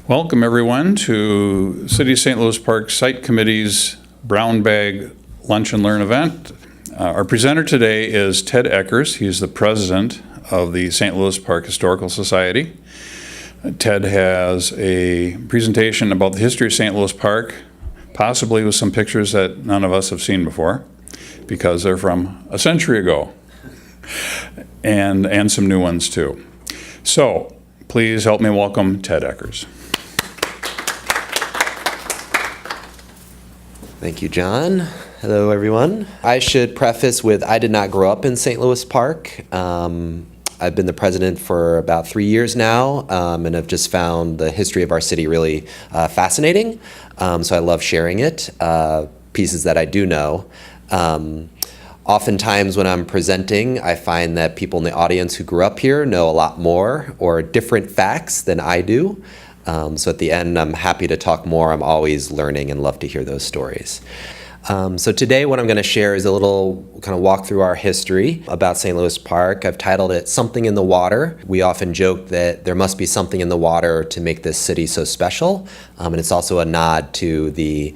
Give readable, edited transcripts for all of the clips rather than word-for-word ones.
Welcome everyone to City of St. Louis Park Site Committee's Brown Bag Lunch and Learn event. Our presenter today is Ted Ekkers. He's the president of the St. Louis Park Historical Society. Ted has a presentation about the history of St. Louis Park, possibly with some pictures that none of us have seen before, because they're from a century ago, and some new ones too. So please help me welcome Ted Ekkers. Thank you, John. Hello, everyone. I should preface with I did not grow up in St. Louis Park. I've been the president for about 3 years now, and I've just found the history of our city really fascinating. So I love sharing it, pieces that I do know. Oftentimes when I'm presenting, I find that people in the audience who grew up here know a lot more or different facts than I do. So at the end, I'm happy to talk more. I'm always learning and love to hear those stories. So today what I'm going to share is a little kind of walk through our history about St. Louis Park. I've titled it Something in the Water. We often joke that there must be something in the water to make this city so special. And it's also a nod to the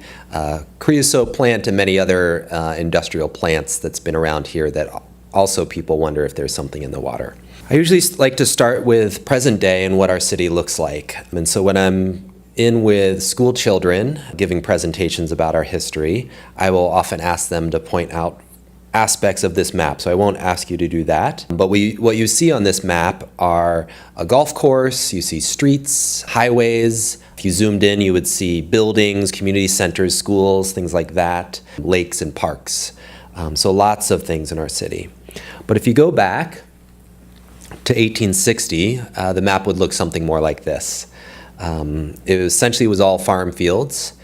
creosote plant and many other industrial plants that's been around here that also people wonder if there's something in the water. I usually like to start with present day and what our city looks like. And so when I'm in with school children giving presentations about our history, I will often ask them to point out aspects of this map. So I won't ask you to do that. But what you see on this map are a golf course, you see streets, highways. If you zoomed in, you would see buildings, community centers, schools, things like that, lakes and parks. So lots of things in our city. But if you go back to 1860, the map would look something more like this. It essentially was all farm fields,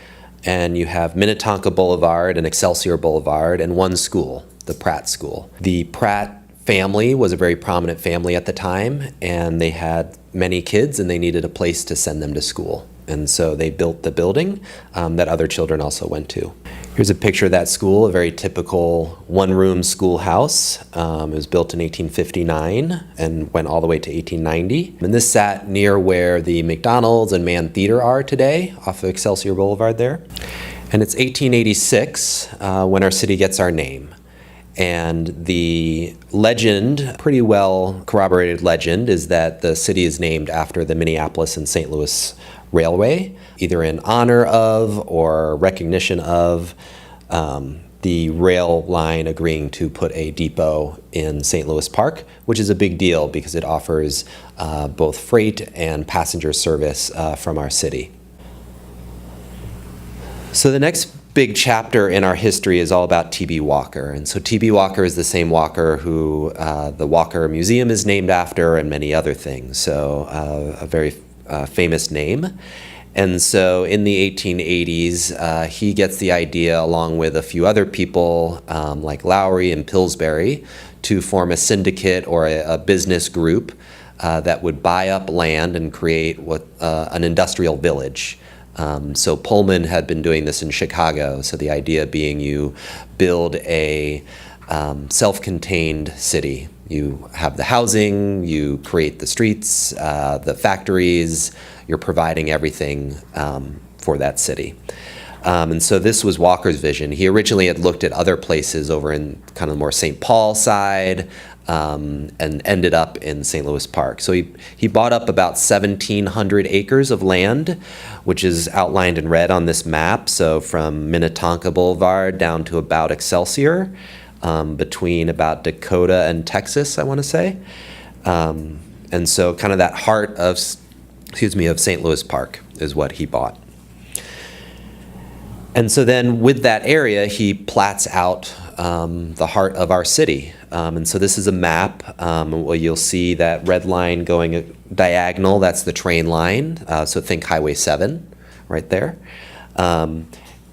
and you have Minnetonka Boulevard and Excelsior Boulevard and one school, the Pratt School. The Pratt family was a very prominent family at the time, and they had many kids and they needed a place to send them to school. And so they built the building that other children also went to. Here's a picture of that school, a very typical one-room schoolhouse. It was built in 1859 and went all the way to 1890. And this sat near where the McDonald's and Mann Theater are today, off of Excelsior Boulevard there. And it's 1886 when our city gets our name. And the legend, pretty well corroborated legend, is that the city is named after the Minneapolis and St. Louis Railway, either in honor of or recognition of the rail line agreeing to put a depot in St. Louis Park, which is a big deal because it offers both freight and passenger service from our city. So the next big chapter in our history is all about T.B. Walker. And so T.B. Walker is the same Walker who the Walker Museum is named after and many other things. So a very famous name. And so in the 1880s, he gets the idea, along with a few other people like Lowry and Pillsbury, to form a syndicate or a business group that would buy up land and create an industrial village. So Pullman had been doing this in Chicago. So the idea being you build a self-contained city. You have the housing, you create the streets, the factories, you're providing everything for that city. And so this was Walker's vision. He originally had looked at other places over in kind of more St. Paul side and ended up in St. Louis Park. So he bought up about 1,700 acres of land, which is outlined in red on this map. So from Minnetonka Boulevard down to about Excelsior. Between about Dakota and Texas, I want to say. And so kind of that heart of St. Louis Park is what he bought. And so then with that area, he plats out the heart of our city. And so this is a map where you'll see that red line going diagonal, that's the train line. So think Highway 7 right there.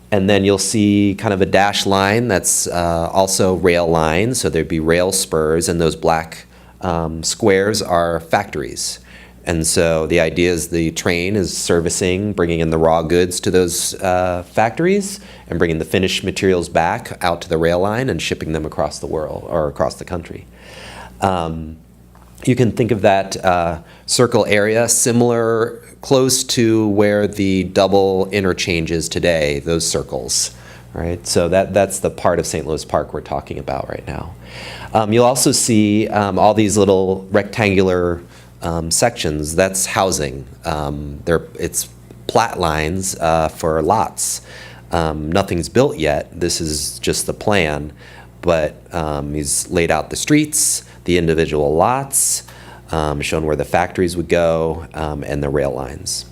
And then you'll see kind of a dash line that's also rail lines. So there'd be rail spurs, and those black squares are factories. And so the idea is the train is servicing, bringing in the raw goods to those factories and bringing the finished materials back out to the rail line and shipping them across the world or across the country. You can think of that circle area similar, close to where the double interchange is today, those circles. Right? So that's the part of St. Louis Park we're talking about right now. You'll also see all these little rectangular sections. That's housing. It's plat lines for lots. Nothing's built yet. This is just the plan. But he's laid out the streets, the individual lots, shown where the factories would go, and the rail lines.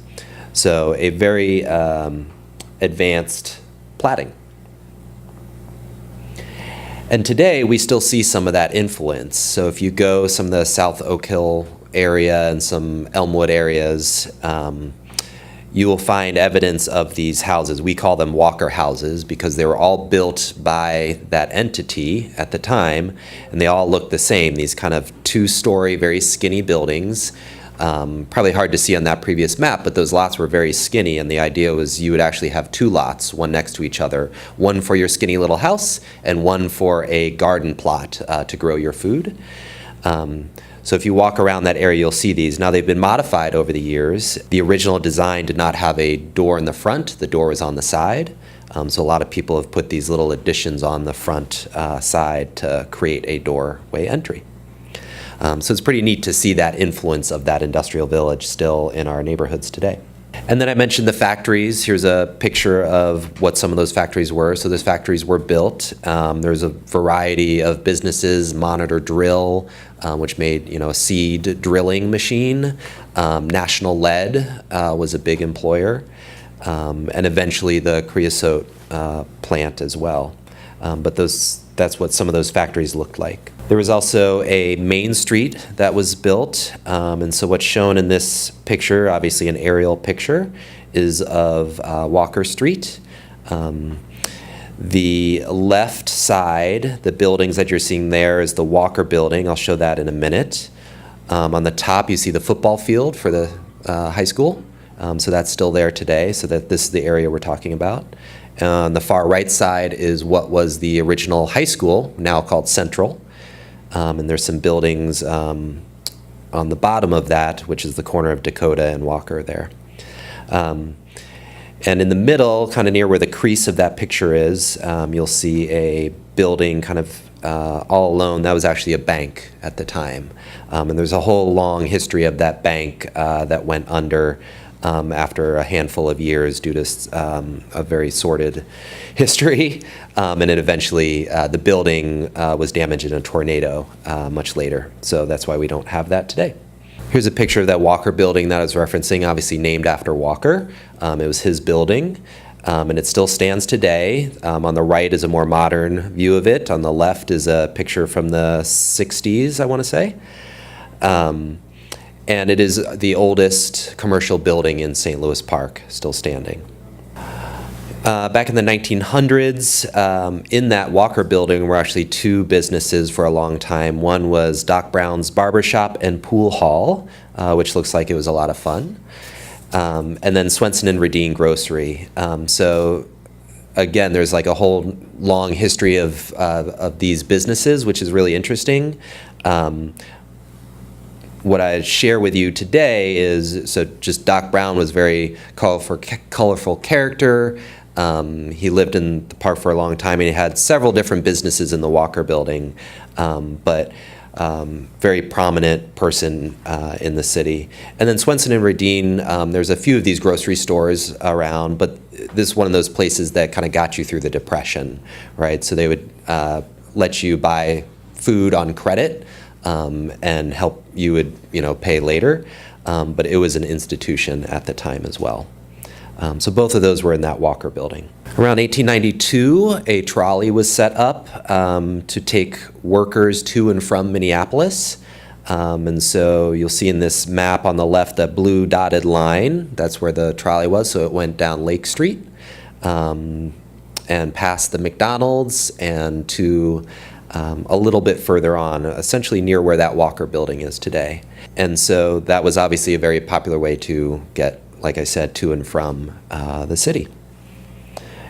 So a very advanced platting. And today we still see some of that influence. So if you go some of the South Oak Hill area and some Elmwood areas, you will find evidence of these houses. We call them Walker houses because they were all built by that entity at the time, and they all look the same, these kind of two-story, very skinny buildings. Probably hard to see on that previous map, but those lots were very skinny, and the idea was you would actually have two lots, one next to each other, one for your skinny little house and one for a garden plot to grow your food. So if you walk around that area, you'll see these. Now, they've been modified over the years. The original design did not have a door in the front. The door was on the side. So a lot of people have put these little additions on the front side to create a doorway entry. So it's pretty neat to see that influence of that industrial village still in our neighborhoods today. And then I mentioned the factories. Here's a picture of what some of those factories were. So those factories were built. There's a variety of businesses, Monitor Drill, which made a seed drilling machine. National Lead was a big employer. And eventually the creosote plant as well. But that's what some of those factories looked like. There was also a main street that was built, and so what's shown in this picture, obviously an aerial picture, is of Walker Street. The left side, the buildings that you're seeing there, is the Walker Building. I'll show that in a minute. On the top, you see the football field for the high school, so that's still there today, so that this is the area we're talking about. On the far right side is what was the original high school, now called Central. And there's some buildings on the bottom of that, which is the corner of Dakota and Walker there. And in the middle, kind of near where the crease of that picture is, you'll see a building kind of all alone. That was actually a bank at the time. And there's a whole long history of that bank that went under after a handful of years due to a very sordid history. And it eventually, the building was damaged in a tornado much later. So that's why we don't have that today. Here's a picture of that Walker building that I was referencing, obviously named after Walker. It was his building, and it still stands today. On the right is a more modern view of it. On the left is a picture from the 60s, I want to say. And it is the oldest commercial building in St. Louis Park, still standing. Back in the 1900s, in that Walker building were actually two businesses for a long time. One was Doc Brown's Barbershop and Pool Hall, which looks like it was a lot of fun. And then Swenson and Radine Grocery. So again, there's like a whole long history of these businesses, which is really interesting. What I share with you today is, so just Doc Brown was very colorful character. He lived in the park for a long time, and he had several different businesses in the Walker building, but very prominent person in the city. And then Swenson and Radine, there's a few of these grocery stores around, but this is one of those places that kind of got you through the Depression, right? So they would let you buy food on credit, and help you would pay later, but it was an institution at the time as well. So both of those were in that Walker building. Around 1892, a trolley was set up to take workers to and from Minneapolis. And so you'll see in this map on the left, that blue dotted line, that's where the trolley was. So it went down Lake Street and past the McDonald's and to a little bit further on, essentially near where that Walker building is today. And so that was obviously a very popular way to get, like I said, to and from the city.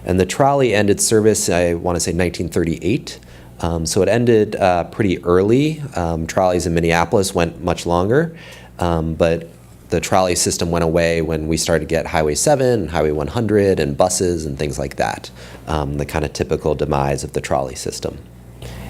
And the trolley ended service, I want to say 1938. So it ended pretty early. Trolleys in Minneapolis went much longer, but the trolley system went away when we started to get Highway 7 and Highway 100 and buses and things like that, the kind of typical demise of the trolley system.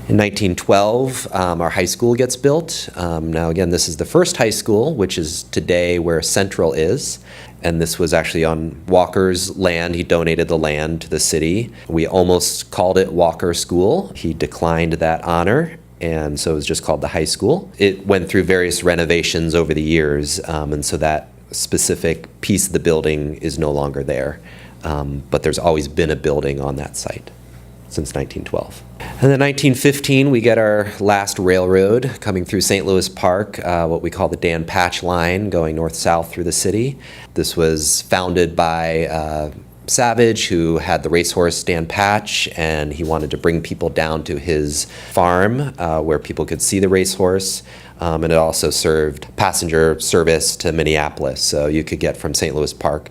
In 1912, our high school gets built. Now, again, this is the first high school, which is today where Central is. And this was actually on Walker's land. He donated the land to the city. We almost called it Walker School. He declined that honor, and so it was just called the high school. It went through various renovations over the years, and so that specific piece of the building is no longer there. But there's always been a building on that site since 1912. And then 1915, we get our last railroad coming through St. Louis Park, what we call the Dan Patch Line, going north-south through the city. This was founded by Savage, who had the racehorse Dan Patch, and he wanted to bring people down to his farm where people could see the racehorse. And it also served passenger service to Minneapolis, so you could get from St. Louis Park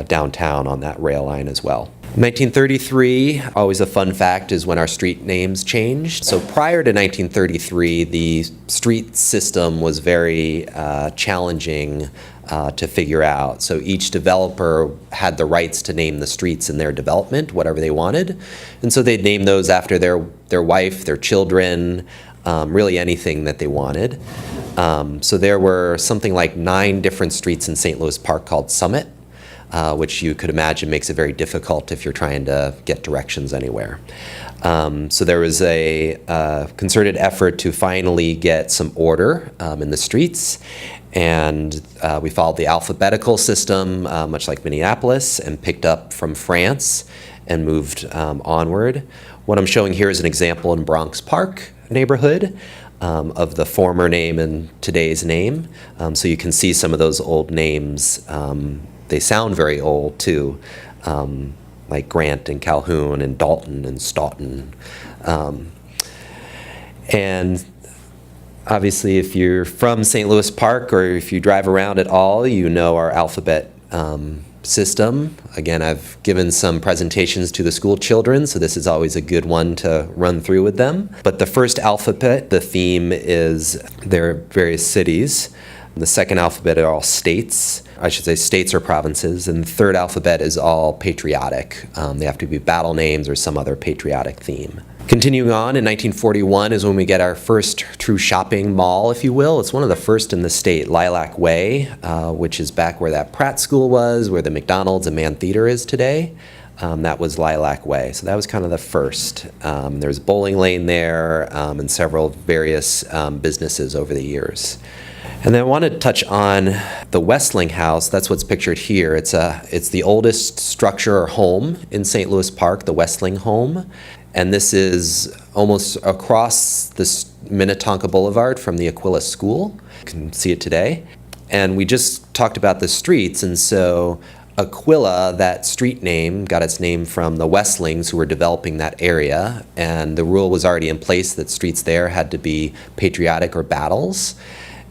downtown on that rail line as well. 1933, always a fun fact, is when our street names changed. So prior to 1933, the street system was very challenging to figure out. So each developer had the rights to name the streets in their development, whatever they wanted. And so they'd name those after their wife, their children, really anything that they wanted. So there were something like 9 different streets in St. Louis Park called Summit, which you could imagine makes it very difficult if you're trying to get directions anywhere. So there was a concerted effort to finally get some order in the streets, and we followed the alphabetical system, much like Minneapolis, and picked up from France and moved onward. What I'm showing here is an example in Bronx Park neighborhood of the former name and today's name. So you can see some of those old names. They sound very old too, like Grant and Calhoun and Dalton and Stoughton. And obviously, if you're from St. Louis Park or if you drive around at all, you know our alphabet system. Again, I've given some presentations to the school children, so this is always a good one to run through with them. But the first alphabet, the theme is their various cities. The second alphabet are all states. I should say states or provinces. And the third alphabet is all patriotic. They have to be battle names or some other patriotic theme. Continuing on, in 1941 is when we get our first true shopping mall, if you will. It's one of the first in the state, Lilac Way, which is back where that Pratt School was, where the McDonald's and Mann Theater is today. That was Lilac Way. So that was kind of the first. There's a bowling lane there and several various businesses over the years. And then I want to touch on the Westling House. That's what's pictured here. It's the oldest structure or home in St. Louis Park, the Westling home. And this is almost across this Minnetonka Boulevard from the Aquila School. You can see it today. And we just talked about the streets, and so Aquila, that street name, got its name from the Westlings who were developing that area, and the rule was already in place that streets there had to be patriotic or battles.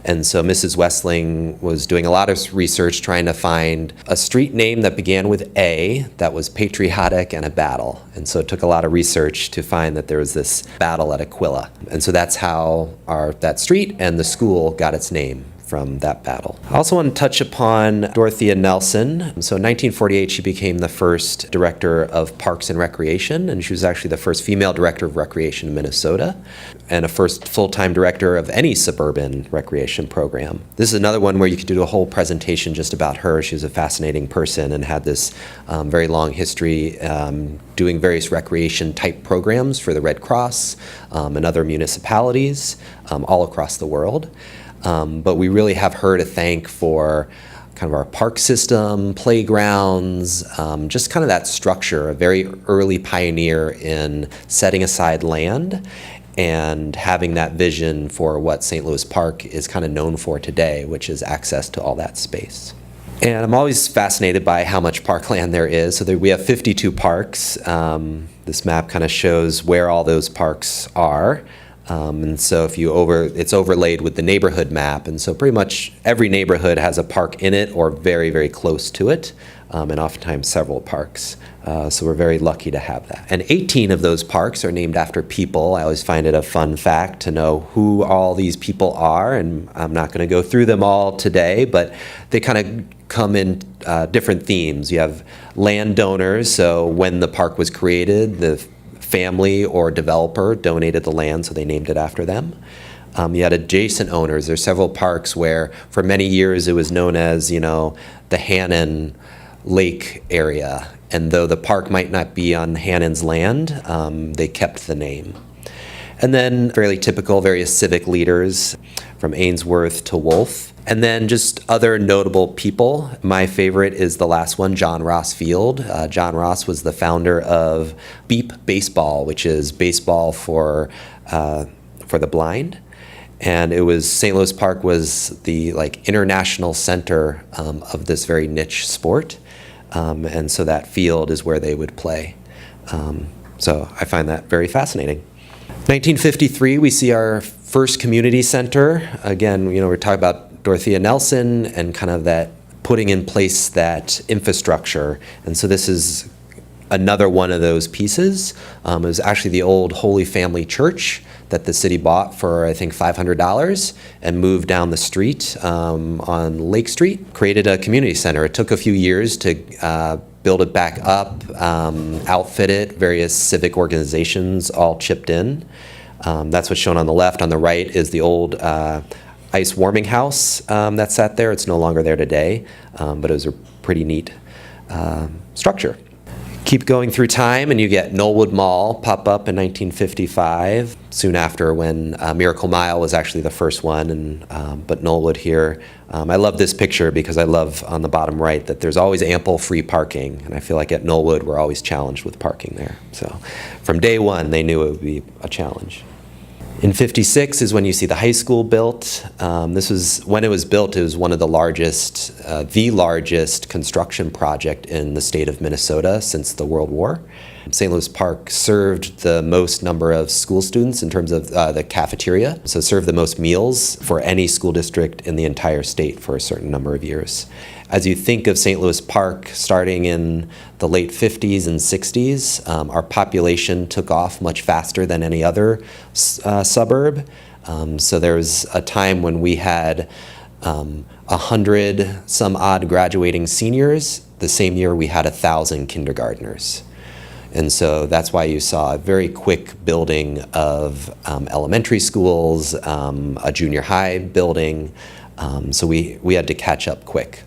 And so Mrs. Westling was doing a lot of research trying to find a street name that began with A that was patriotic and a battle. And so it took a lot of research to find that there was this battle at Aquila. And so that's how that street and the school got its name, from that battle. I also want to touch upon Dorothea Nelson. So in 1948, she became the first director of Parks and Recreation, and she was actually the first female director of recreation in Minnesota, and a first full-time director of any suburban recreation program. This is another one where you could do a whole presentation just about her. She was a fascinating person and had this very long history doing various recreation-type programs for the Red Cross and other municipalities all across the world. But we really have her to thank for kind of our park system, playgrounds, just kind of that structure, a very early pioneer in setting aside land and having that vision for what St. Louis Park is kind of known for today, which is access to all that space. And I'm always fascinated by how much parkland there is. So we have 52 parks. This map kind of shows where all those parks are. And so it's overlaid with the neighborhood map. And so pretty much every neighborhood has a park in it or very, very close to it, and oftentimes several parks. So we're very lucky to have that. And 18 of those parks are named after people. I always find it a fun fact to know who all these people are, and I'm not going to go through them all today, but they kind of come in different themes. You have landowners, so when the park was created, the family or developer donated the land, so they named it after them. You had adjacent owners. There's several parks where for many years it was known as, the Hannon Lake area. And though the park might not be on Hannon's land, they kept the name. And then fairly typical, various civic leaders from Ainsworth to Wolf. And then just other notable people. My favorite is the last one, John Ross Field. John Ross was the founder of Beep Baseball, which is baseball for the blind. And it was St. Louis Park was the international center of this very niche sport. And so that field is where they would play. So I find that very fascinating. 1953, we see our first community center. Again, we're talking about Dorothea Nelson and kind of that putting in place that infrastructure. And so this is another one of those pieces. It was actually the old Holy Family Church that the city bought for, I think, $500 and moved down the street on Lake Street, created a community center. It took a few years to build it back up, outfit it. Various civic organizations all chipped in. That's what's shown on the left. On the right is the old ice warming house that sat there. It's no longer there today, but it was a pretty neat structure. Keep going through time, and you get Knollwood Mall pop up in 1955, soon after when Miracle Mile was actually the first one, but Knollwood here. I love this picture because I love on the bottom right that there's always ample free parking, and I feel like at Knollwood we're always challenged with parking there. So from day one they knew it would be a challenge. In 56 is when you see the high school built. This was when it was built. It was one of the largest construction project in the state of Minnesota since the World War. St. Louis Park served the most number of school students in terms of the cafeteria, so served the most meals for any school district in the entire state for a certain number of years. As you think of St. Louis Park starting in the late 50s and 60s, our population took off much faster than any other suburb. So there was a time when we had 100 some odd graduating seniors. The same year we had 1,000 kindergartners. And so that's why you saw a very quick building of elementary schools, a junior high building. So we had to catch up quick.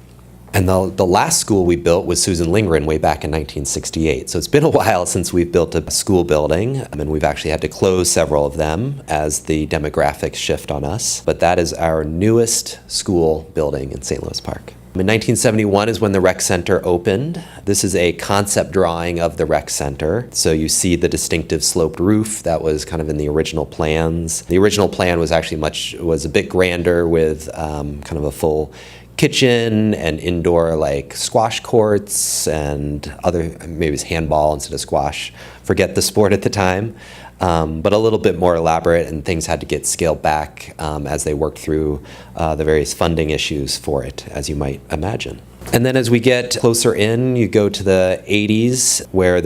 And the last school we built was Susan Lindgren way back in 1968. So it's been a while since we've built a school building, and we've actually had to close several of them as the demographics shift on us. But that is our newest school building in St. Louis Park. In 1971 is when the rec center opened. This is a concept drawing of the rec center. So you see the distinctive sloped roof that was kind of in the original plans. The original plan was actually was a bit grander with kind of a full kitchen and indoor squash courts and other, maybe it was handball instead of squash. Forget the sport at the time. But a little bit more elaborate, and things had to get scaled back as they worked through the various funding issues for it, as you might imagine. And then as we get closer in, you go to the 80s, where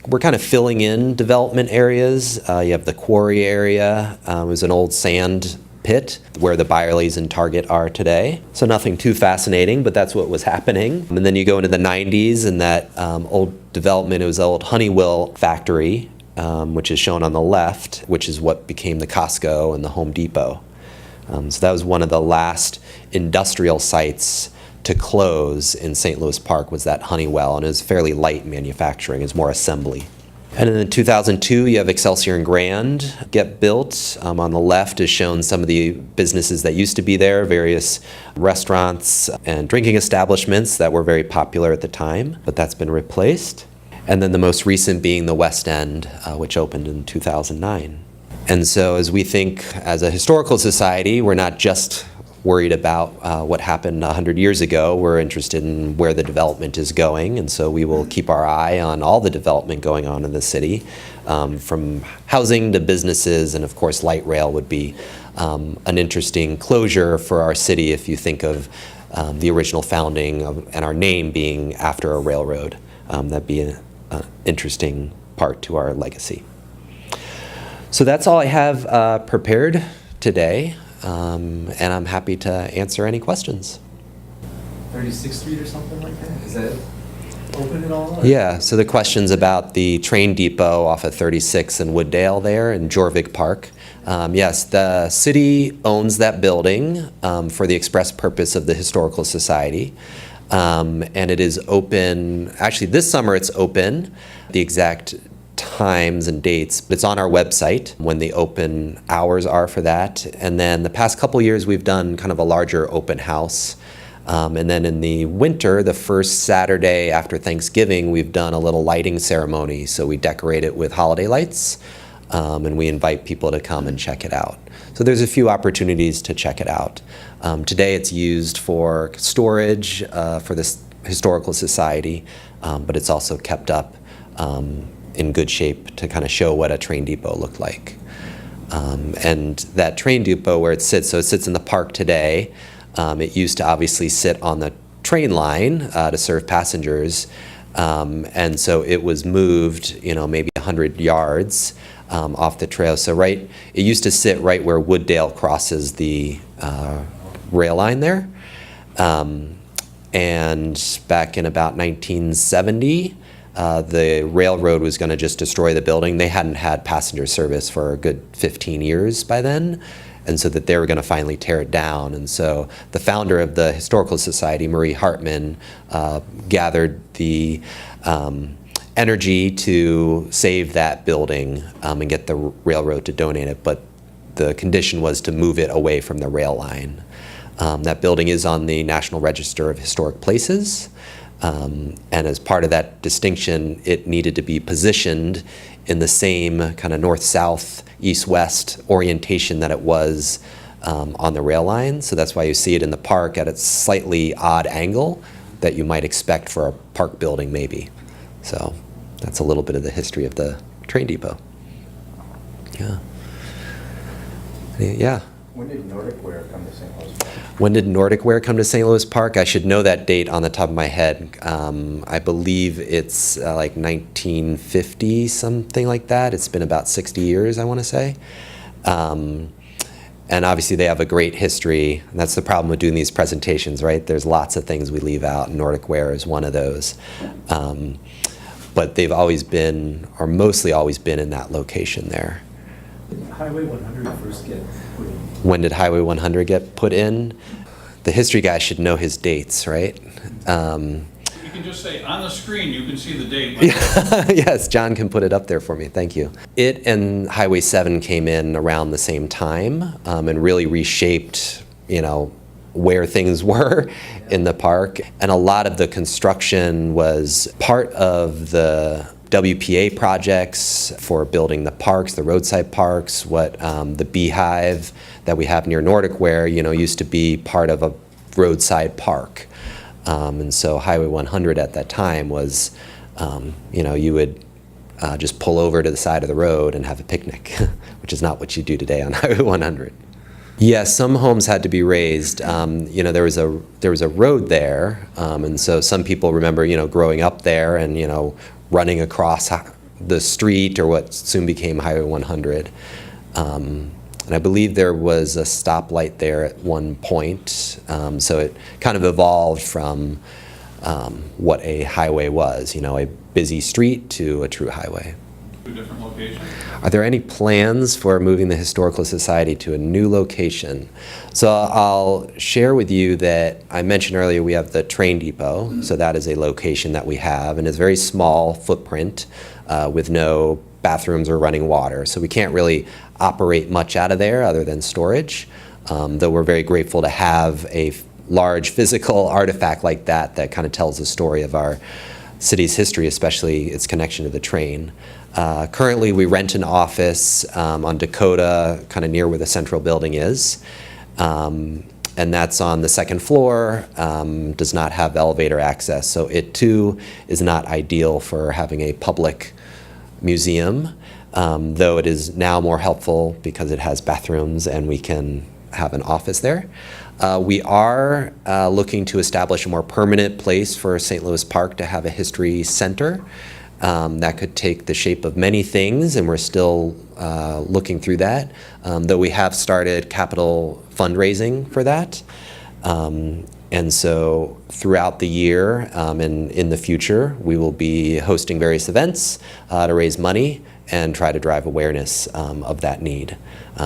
we're kind of filling in development areas. You have the Quarry area. It was an old sand pit where the Byerlys and Target are today. So nothing too fascinating, but that's what was happening. And then you go into the 90s, and that old development, it was the old Honeywell factory, which is shown on the left, which is what became the Costco and the Home Depot. So that was one of the last industrial sites to close in St. Louis Park, was that Honeywell, and it was fairly light manufacturing, it was more assembly. And then in 2002, you have Excelsior and Grand get built. On the left is shown some of the businesses that used to be there, various restaurants and drinking establishments that were very popular at the time, but that's been replaced. And then the most recent being the West End, which opened in 2009. And so as we think as a historical society, we're not just worried about what happened 100 years ago. We're interested in where the development is going, and so we will keep our eye on all the development going on in the city, from housing to businesses, and of course light rail would be an interesting closure for our city if you think of the original founding and our name being after a railroad. That'd be an interesting part to our legacy. So that's all I have prepared today, and I'm happy to answer any questions. 36th Street or something like that? Is that open at all? Or? Yeah, so the question's about the train depot off of 36th and Wooddale there in Jorvik Park. Yes, the city owns that building for the express purpose of the Historical Society. And it is open, actually this summer it's open, the exact times and dates, but it's on our website when the open hours are for that. And then the past couple years we've done kind of a larger open house. And then in the winter, the first Saturday after Thanksgiving, we've done a little lighting ceremony. So we decorate it with holiday lights, and we invite people to come and check it out. So there's a few opportunities to check it out. Today it's used for storage for this Historical Society, but it's also kept up in good shape to kind of show what a train depot looked like. And that train depot where it sits, so it sits in the park today. It used to obviously sit on the train line to serve passengers, and so it was moved, maybe 100 yards off the trail. So it used to sit right where Wooddale crosses the rail line there. And back in about 1970, the railroad was going to just destroy the building. They hadn't had passenger service for a good 15 years by then, and so that they were going to finally tear it down. And so the founder of the Historical Society, Marie Hartman, gathered the energy to save that building and get the railroad to donate it, but the condition was to move it away from the rail line. That building is on the National Register of Historic Places, and as part of that distinction, it needed to be positioned in the same kind of north-south, east-west orientation that it was on the rail line. So that's why you see it in the park at a slightly odd angle that you might expect for a park building maybe. So that's a little bit of the history of the train depot. Yeah. Yeah. When did Nordic Ware come to St. Louis Park? When did Nordic Ware come to St. Louis Park? I should know that date on the top of my head. I believe it's like 1950, something like that. It's been about 60 years, I want to say. And obviously they have a great history. And that's the problem with doing these presentations, right? There's lots of things we leave out, and Nordic Ware is one of those. But they've always been, or mostly always been, in that location there. Highway 100 first get put in. When did Highway 100 get put in? The history guy should know his dates, right? You can just say, on the screen, you can see the date. Yes, John can put it up there for me, thank you. It and Highway 7 came in around the same time and really reshaped, where things were in the park. And a lot of the construction was part of the WPA projects for building the parks, the roadside parks, what the Beehive that we have near Nordic Ware, used to be part of a roadside park. And so Highway 100 at that time was, you would just pull over to the side of the road and have a picnic, which is not what you do today on Highway 100. Yes, some homes had to be raised. There was a road there, and so some people remember, growing up there and running across the street, or what soon became Highway 100. And I believe there was a stoplight there at one point, so it kind of evolved from what a highway was, a busy street to a true highway. Two different locations? Are there any plans for moving the Historical Society to a new location? So I'll share with you that I mentioned earlier we have the train depot, so that is a location that we have, and it's a very small footprint with no bathrooms or running water. So we can't really operate much out of there other than storage, though we're very grateful to have a large physical artifact like that that kind of tells the story of our city's history, especially its connection to the train. Currently, we rent an office on Dakota, kind of near where the central building is. and that's on the second floor, does not have elevator access. So it too is not ideal for having a public museum, though it is now more helpful because it has bathrooms and we can have an office there. We are looking to establish a more permanent place for St. Louis Park to have a history center. That could take the shape of many things, and we're still looking through that, though we have started capital fundraising for that. And so throughout the year and in the future, we will be hosting various events to raise money and try to drive awareness of that need.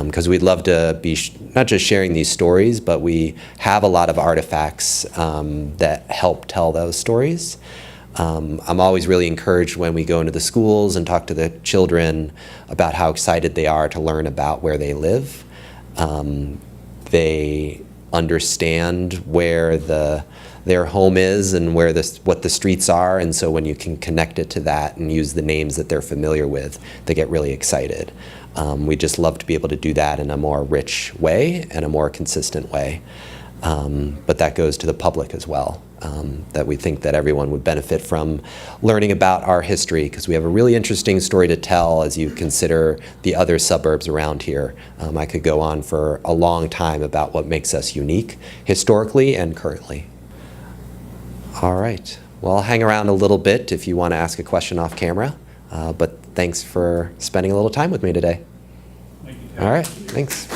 Because we'd love to be not just sharing these stories, but we have a lot of artifacts that help tell those stories. I'm always really encouraged when we go into the schools and talk to the children about how excited they are to learn about where they live. They understand where their home is and where what the streets are, and so when you can connect it to that and use the names that they're familiar with, they get really excited. We just love to be able to do that in a more rich way and a more consistent way. But that goes to the public as well, that we think that everyone would benefit from learning about our history, because we have a really interesting story to tell as you consider the other suburbs around here. I could go on for a long time about what makes us unique historically and currently. All right. Well, I'll hang around a little bit if you want to ask a question off camera, but thanks for spending a little time with me today. Thank you, Ted. All right. Thanks.